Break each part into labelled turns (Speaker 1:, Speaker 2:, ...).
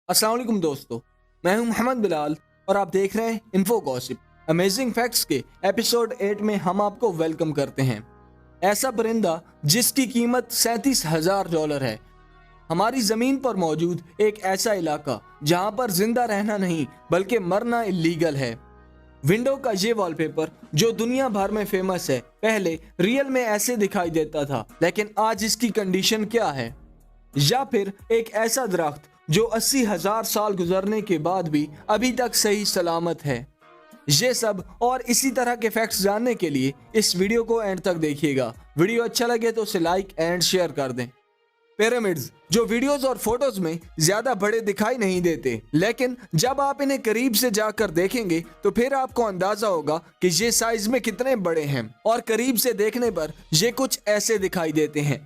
Speaker 1: अस्सलाम वालेकुम दोस्तों, मैं हूं मोहम्मद बिलाल और आप देख रहे हैं इन्फो गॉसिप। अमेजिंग फैक्ट्स के एपिसोड 8 में हम आपको वेलकम करते हैं। ऐसा परिंदा जिसकी कीमत $37,000 है। हमारी ज़मीन पर मौजूद एक ऐसा इलाका जहां पर जिंदा रहना नहीं बल्कि मरना इलीगल है। विंडो का ये वॉलपेपर जो दुनिया भर में फेमस है, पहले रियल में ऐसे दिखाई देता था, लेकिन आज इसकी कंडीशन क्या है? या फिर एक ऐसा दरख्त जो 80,000 साल गुजरने के बाद भी अभी तक सही सलामत है। ये सब और इसी तरह के फैक्ट्स जानने के लिए इस वीडियो को एंड तक देखिएगा। वीडियो अच्छा लगे तो उसे लाइक एंड शेयर कर दें। पिरामिड्स जो वीडियोस और फोटोज में ज्यादा बड़े दिखाई नहीं देते, लेकिन जब आप इन्हें करीब से जाकर देखेंगे तो फिर आपको अंदाजा होगा कि ये साइज में कितने बड़े हैं। और करीब से देखने पर ये कुछ ऐसे दिखाई देते हैं।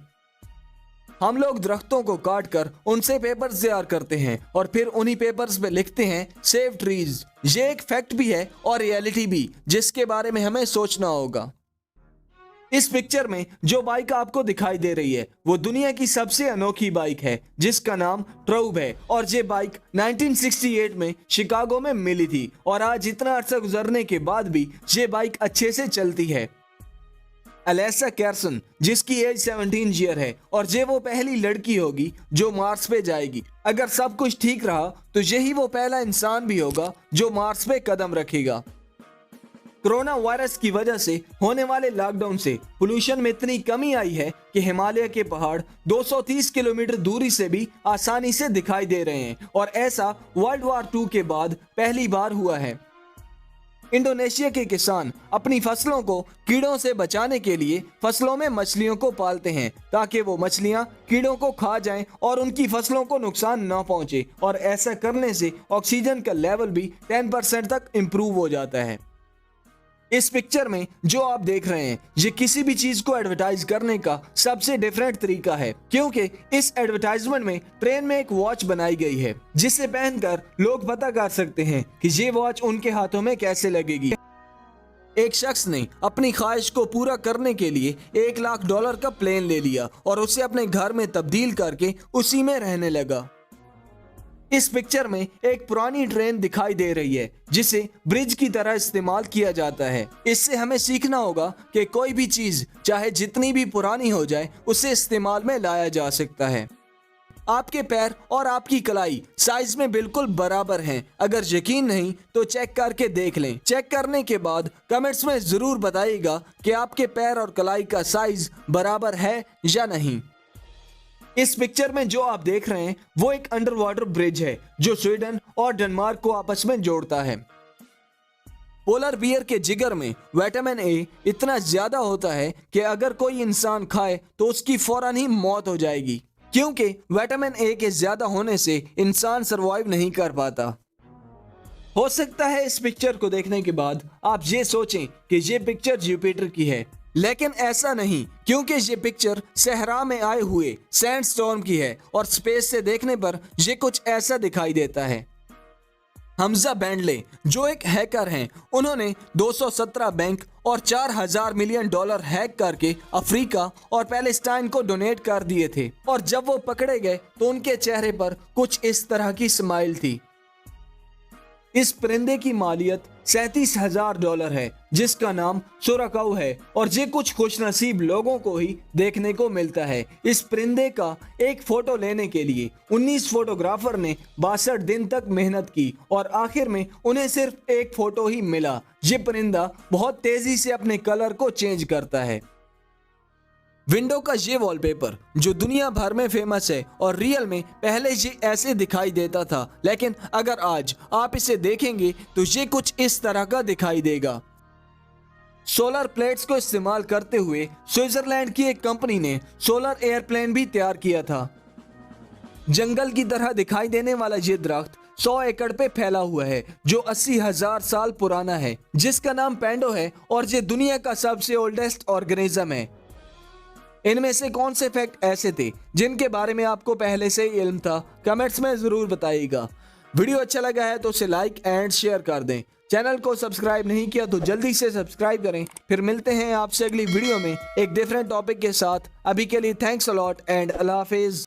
Speaker 1: हम लोग दरख्तों को काट कर उनसे पेपर्स तैयार करते हैं और फिर उन्हीं पेपर्स पे लिखते हैं सेव ट्रीज। ये एक फैक्ट भी है और रियलिटी भी, जिसके बारे में हमें सोचना होगा। इस पिक्चर में जो बाइक आपको दिखाई दे रही है वो दुनिया की सबसे अनोखी बाइक है, जिसका नाम ट्राउब है। और ये बाइक 1968 में शिकागो में मिली थी और आज इतना अर्सा गुजरने के बाद भी ये बाइक अच्छे से चलती है। अलेसा कैरसन जिसकी एज 17 ईयर है और ये वो पहली लड़की होगी जो मार्स पे जाएगी। अगर सब कुछ ठीक रहा तो यही वो पहला इंसान भी होगा जो मार्स पे कदम रखेगा। कोरोना वायरस की वजह से होने वाले लॉकडाउन से पोल्यूशन में इतनी कमी आई है कि हिमालय के पहाड़ 230 किलोमीटर दूरी से भी आसानी से दिखाई दे रहे हैं और ऐसा वर्ल्ड वॉर 2 के बाद पहली बार हुआ है। इंडोनेशिया के किसान अपनी फसलों को कीड़ों से बचाने के लिए फसलों में मछलियों को पालते हैं ताकि वो मछलियां कीड़ों को खा जाएं और उनकी फसलों को नुकसान न पहुंचे। और ऐसा करने से ऑक्सीजन का लेवल भी 10% तक इम्प्रूव हो जाता है। इस पिक्चर में जो आप देख रहे हैं ये किसी भी चीज को एडवर्टाइज करने का सबसे डिफरेंट तरीका है, क्योंकि इस एडवर्टाइजमेंट में ट्रेन में एक वॉच बनाई गई है जिसे पहनकर लोग पता कर सकते हैं कि ये वॉच उनके हाथों में कैसे लगेगी। एक शख्स ने अपनी ख्वाहिश को पूरा करने के लिए $1 लाख का प्लेन ले लिया और उसे अपने घर में तब्दील करके उसी में रहने लगा। इस पिक्चर में एक पुरानी ट्रेन दिखाई दे रही है जिसे ब्रिज की तरह इस्तेमाल किया जाता है। इससे हमें सीखना होगा कि कोई भी चीज चाहे जितनी भी पुरानी हो जाए उसे इस्तेमाल में लाया जा सकता है। आपके पैर और आपकी कलाई साइज में बिल्कुल बराबर हैं। अगर यकीन नहीं तो चेक करके देख लें। चेक करने के बाद कमेंट्स में जरूर बताइएगा कि आपके पैर और कलाई का साइज बराबर है या नहीं। इस पिक्चर में जो आप देख रहे हैं वो एक अंडर वाटर ब्रिज है जो स्वीडन और डेनमार्क को आपस में जोड़ता है। पोलर बियर के जिगर में विटामिन ए इतना ज्यादा होता है कि अगर कोई इंसान खाए तो उसकी फौरन ही मौत हो जाएगी, क्योंकि विटामिन ए के ज्यादा होने से इंसान सरवाइव नहीं कर पाता। हो सकता है इस पिक्चर को देखने के बाद आप ये सोचें कि ये पिक्चर जुपिटर की है, लेकिन ऐसा नहीं, क्योंकि ये पिक्चर सहरा में आए हुए सैंडस्टॉर्म की है और स्पेस से देखने पर ये कुछ ऐसा दिखाई देता है। हमजा बेंडले जो एक हैकर हैं, उन्होंने 217 बैंक और $4,000 मिलियन हैक करके अफ्रीका और पैलेस्टाइन को डोनेट कर दिए थे। और जब वो पकड़े गए तो उनके चेहरे पर कुछ इस तरह की स्माइल थी। इस परिंदे की मालियत $37,000 है जिसका नाम सुराकाऊ है और ये कुछ खुशनसीब लोगों को ही देखने को मिलता है। इस परिंदे का एक फोटो लेने के लिए 19 फोटोग्राफर ने 62 दिन तक मेहनत की और आखिर में उन्हें सिर्फ एक फोटो ही मिला। ये परिंदा बहुत तेजी से अपने कलर को चेंज करता है। विंडो का ये वॉलपेपर जो दुनिया भर में फेमस है और रियल में पहले ये ऐसे दिखाई देता था, लेकिन अगर आज आप इसे देखेंगे तो ये कुछ इस तरह का दिखाई देगा। सोलर प्लेट्स को इस्तेमाल करते हुए स्विट्जरलैंड की एक कंपनी ने सोलर एयरप्लेन भी तैयार किया था। जंगल की तरह दिखाई देने वाला ये दरख्त 100 एकड़ पे फैला हुआ है जो 80,000 साल पुराना है, जिसका नाम पेंडो है और ये दुनिया का सबसे ओल्डेस्ट ऑर्गेनिज्म है। इनमें से कौन से फैक्ट ऐसे थे जिनके बारे में आपको पहले से ही इल्म था? कमेंट्स में जरूर बताइएगा। वीडियो अच्छा लगा है तो उसे लाइक एंड शेयर कर दें। चैनल को सब्सक्राइब नहीं किया तो जल्दी से सब्सक्राइब करें। फिर मिलते हैं आपसे अगली वीडियो में एक डिफरेंट टॉपिक के साथ। अभी के लिए thanks a lot and Allah Hafiz.